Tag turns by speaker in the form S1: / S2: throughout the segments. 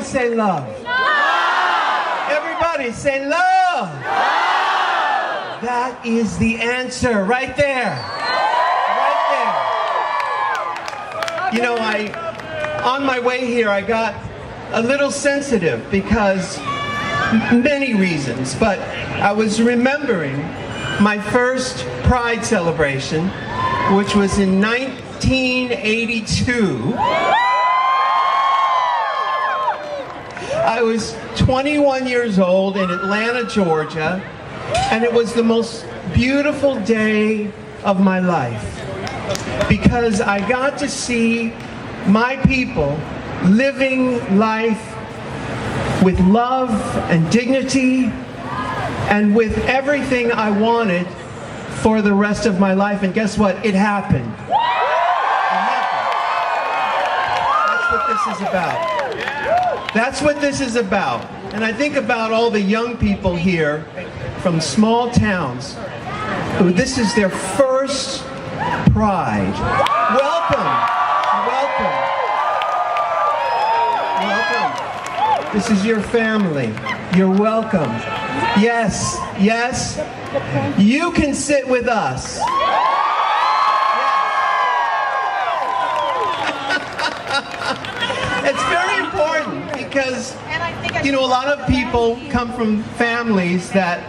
S1: say love? Love! Everybody say love! Love! That is the answer right there. Right there. You know, on my way here, I got a little sensitive because many reasons, but I was remembering my first Pride celebration, which was in 1982. I was 21 years old in Atlanta, Georgia, and it was the most beautiful day of my life because I got to see my people living life with love and dignity and with everything I wanted for the rest of my life. And guess what? It happened. It happened. That's what this is about. That's what this is about. And I think about all the young people here from small towns who this is their first Pride. Welcome. Welcome. Welcome. This is your family. You're welcome. Yes, yes. You can sit with us. It's very important because, you know, a lot of people come from families that,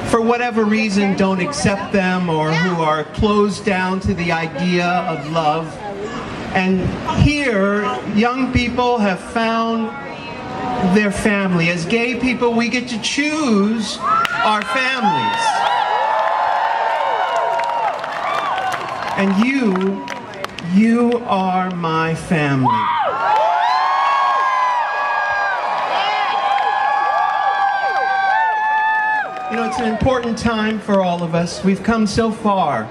S1: for whatever reason, don't accept them or who are closed down to the idea of love. And here, young people have found their family. As gay people, we get to choose our families. And you are my family. You know, it's an important time for all of us. We've come so far.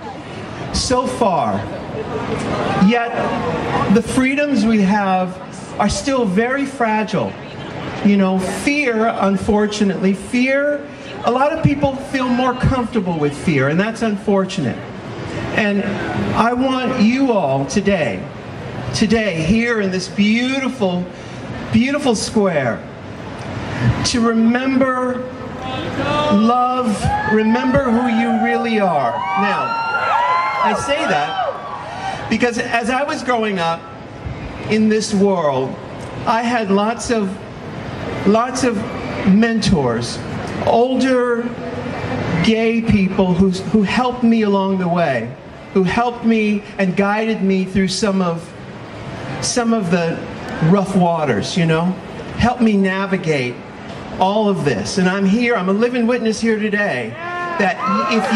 S1: Yet, the freedoms we have are still very fragile. You know, fear, unfortunately, a lot of people feel more comfortable with fear, and that's unfortunate. And I want you all today, here in this beautiful, beautiful square, to remember love, remember who you really are. Now, I say that because as I was growing up in this world, I had lots of mentors, older gay people who helped me along the way, who helped me and guided me through some of the rough waters, you know, helped me navigate all of this. And I'm here, I'm a living witness here today, that if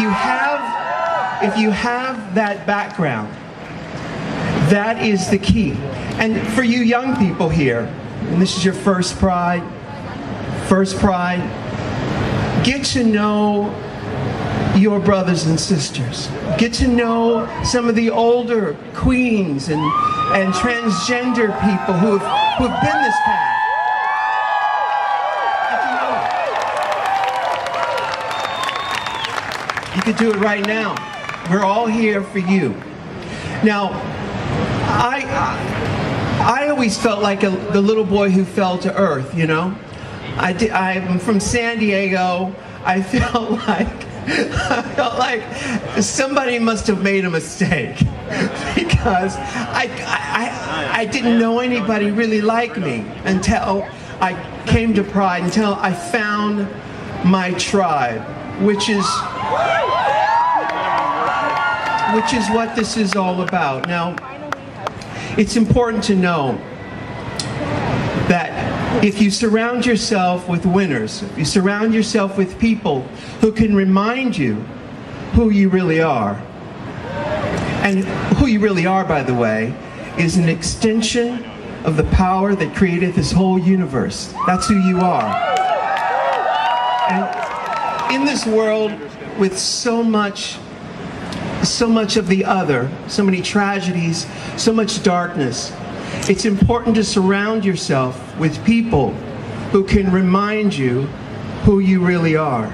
S1: you have that background, that is the key. And for you young people here, and this is your first Pride, get to know your brothers and sisters. Get to know some of the older queens and transgender people who have been this path. You could do it right now. We're all here for you. Now, I always felt like the little boy who fell to earth, you know? I'm from San Diego. I felt like somebody must have made a mistake because I didn't know anybody really like me until I came to Pride, until I found my tribe, which is what this is all about. Now, it's important to know that if you surround yourself with winners, if you surround yourself with people who can remind you who you really are, and who you really are, by the way, is an extension of the power that created this whole universe. That's who you are. And in this world with so much of the other, so many tragedies, so much darkness, it's important to surround yourself with people who can remind you who you really are.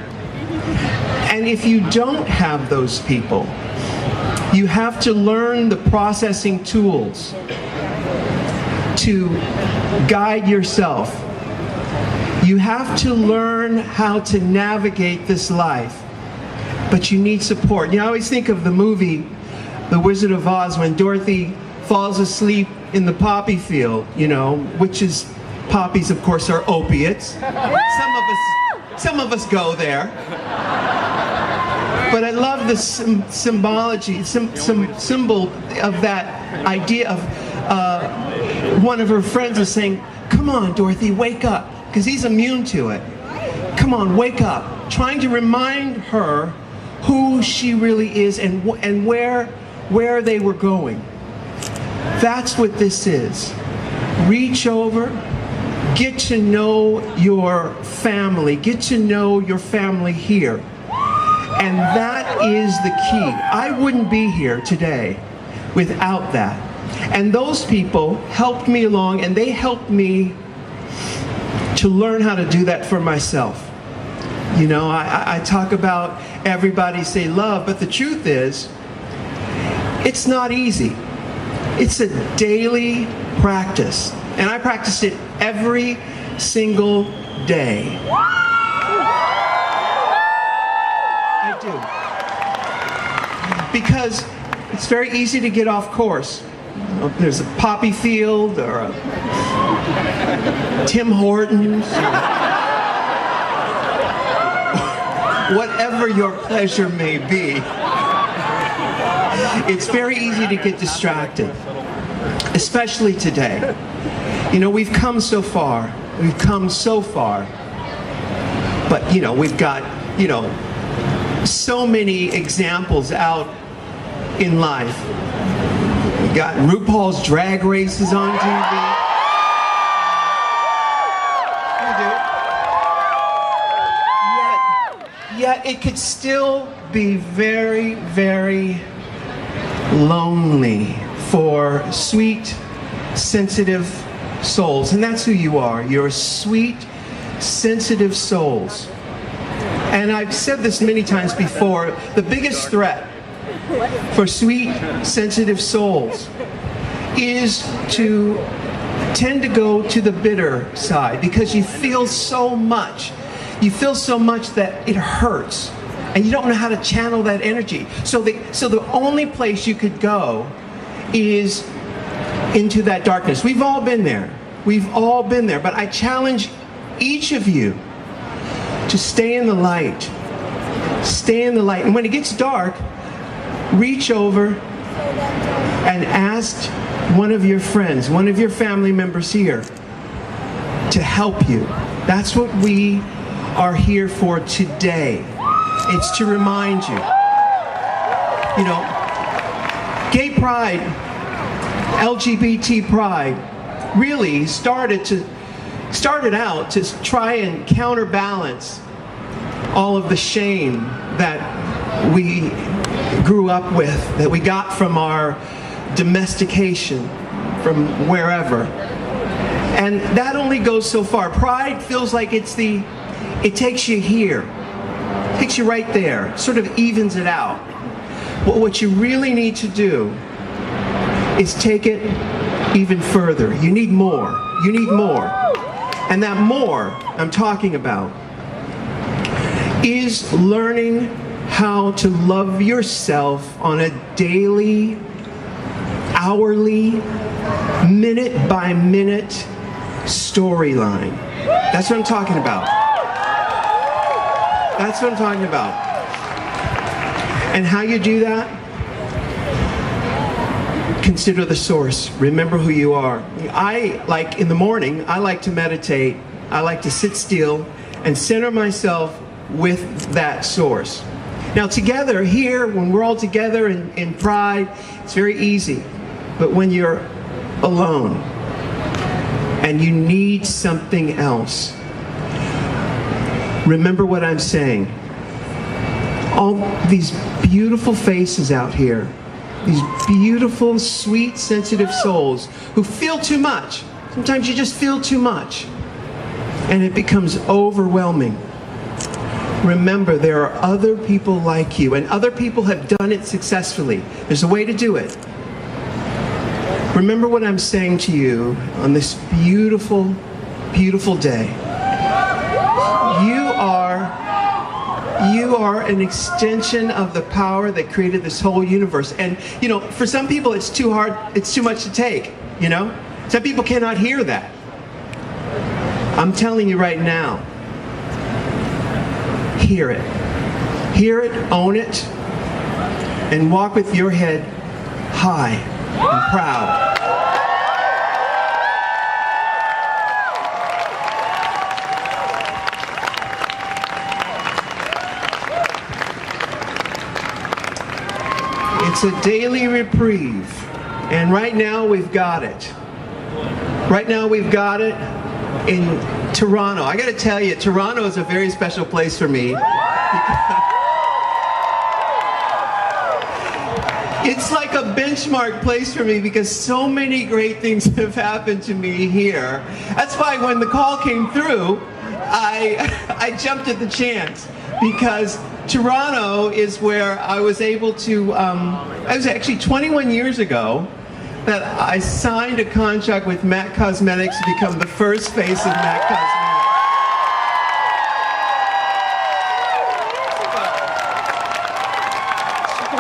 S1: And if you don't have those people, you have to learn the processing tools to guide yourself. You have to learn how to navigate this life, but you need support. You know, I always think of the movie The Wizard of Oz when Dorothy falls asleep in the poppy field, you know, which is, poppies of course are opiates. Some of us go there. But I love the symbology, symbol of that idea of one of her friends is saying, "Come on, Dorothy, wake up," because he's immune to it. Come on, wake up. Trying to remind her who she really is and where they were going. That's what this is. Reach over, get to know your family, get to know your family here. And that is the key. I wouldn't be here today without that. And those people helped me along, and they helped me to learn how to do that for myself. You know, I talk about everybody say love, but the truth is, it's not easy. It's a daily practice. And I practice it every single day. Because it's very easy to get off course. There's a poppy field or a Tim Hortons, whatever your pleasure may be. It's very easy to get distracted, especially today. You know, we've come so far. We've come so far. But, you know, we've got, you know, so many examples out in life. We got RuPaul's Drag Races on TV. Yet it could still be very, very lonely for sweet, sensitive souls. And that's who you are. You're sweet, sensitive souls. And I've said this many times before, the biggest threat for sweet, sensitive souls is to tend to go to the bitter side because you feel so much. You feel so much that it hurts, and you don't know how to channel that energy. So the only place you could go is into that darkness. We've all been there. We've all been there. But I challenge each of you to stay in the light. Stay in the light. And when it gets dark, reach over and ask one of your friends, one of your family members here to help you. That's what we are here for today. It's to remind you. You know, gay pride, LGBT pride really started out to try and counterbalance all of the shame that we grew up with, that we got from our domestication, from wherever. And that only goes so far. Pride feels like it takes you here, takes you right there, sort of evens it out. But what you really need to do is take it even further. You need more. You need more. And that more I'm talking about is learning how to love yourself on a daily, hourly, minute by minute storyline. That's what I'm talking about. That's what I'm talking about. And how you do that? Consider the source. Remember who you are. In the morning, I like to meditate. I like to sit still and center myself with that source. Now together here, when we're all together in pride, it's very easy. But when you're alone and you need something else, remember what I'm saying. All these beautiful faces out here, these beautiful, sweet, sensitive souls who feel too much. Sometimes you just feel too much and it becomes overwhelming. Remember, there are other people like you, and other people have done it successfully. There's a way to do it. Remember what I'm saying to you on this beautiful, beautiful day. You are an extension of the power that created this whole universe. And, you know, for some people it's too hard, it's too much to take, you know? Some people cannot hear that. I'm telling you right now, hear it. Hear it, own it, and walk with your head high and proud. It's a daily reprieve, and right now we've got it. Right now we've got it in Toronto. I got to tell you, Toronto is a very special place for me. It's like a benchmark place for me because so many great things have happened to me here. That's why when the call came through, I jumped at the chance, because Toronto is where I was able to, I was actually 21 years ago that I signed a contract with MAC Cosmetics to become the first face of MAC Cosmetics.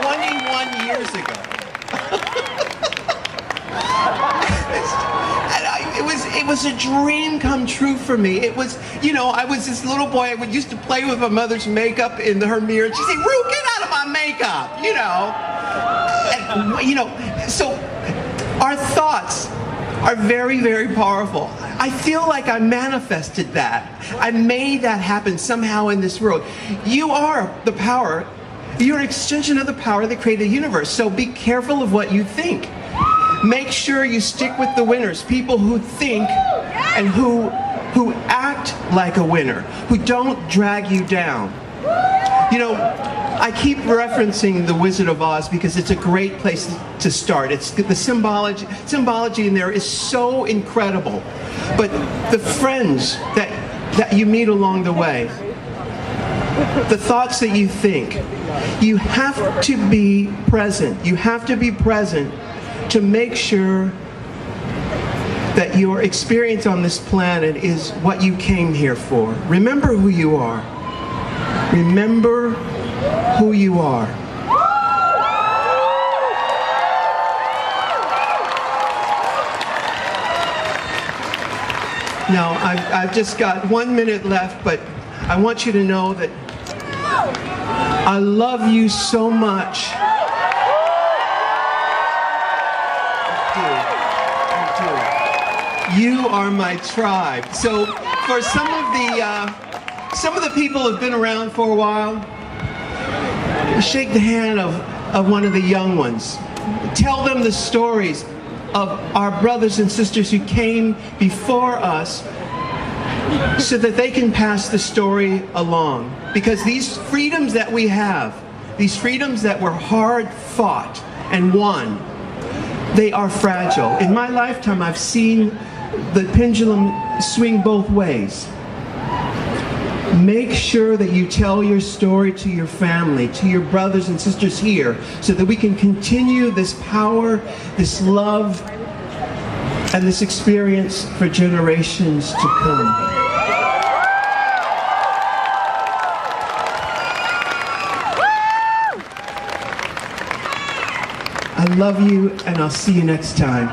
S1: 21 years ago. It was a dream come true for me. It was, you know, I was this little boy. I used to play with my mother's makeup in her mirror. And she'd say, "Ru, get out of my makeup," you know. And, you know, so our thoughts are very, very powerful. I feel like I manifested that. I made that happen somehow in this world. You are the power. You're an extension of the power that created the universe. So be careful of what you think. Make sure you stick with the winners, people who think and who act like a winner, who don't drag you down. You know, I keep referencing The Wizard of Oz because it's a great place to start. It's the symbology in there is so incredible. But the friends that you meet along the way, the thoughts that you think, you have to be present. You have to be present to make sure that your experience on this planet is what you came here for. Remember who you are. Remember who you are. Now, I've just got 1 minute left, but I want you to know that I love you so much. You are my tribe. So for some of the people who've been around for a while, shake the hand of one of the young ones. Tell them the stories of our brothers and sisters who came before us so that they can pass the story along. Because these freedoms that we have, these freedoms that were hard fought and won, they are fragile. In my lifetime, I've seen the pendulum swing both ways. Make sure that you tell your story to your family, to your brothers and sisters here, so that we can continue this power, this love, and this experience for generations to come. I love you, and I'll see you next time.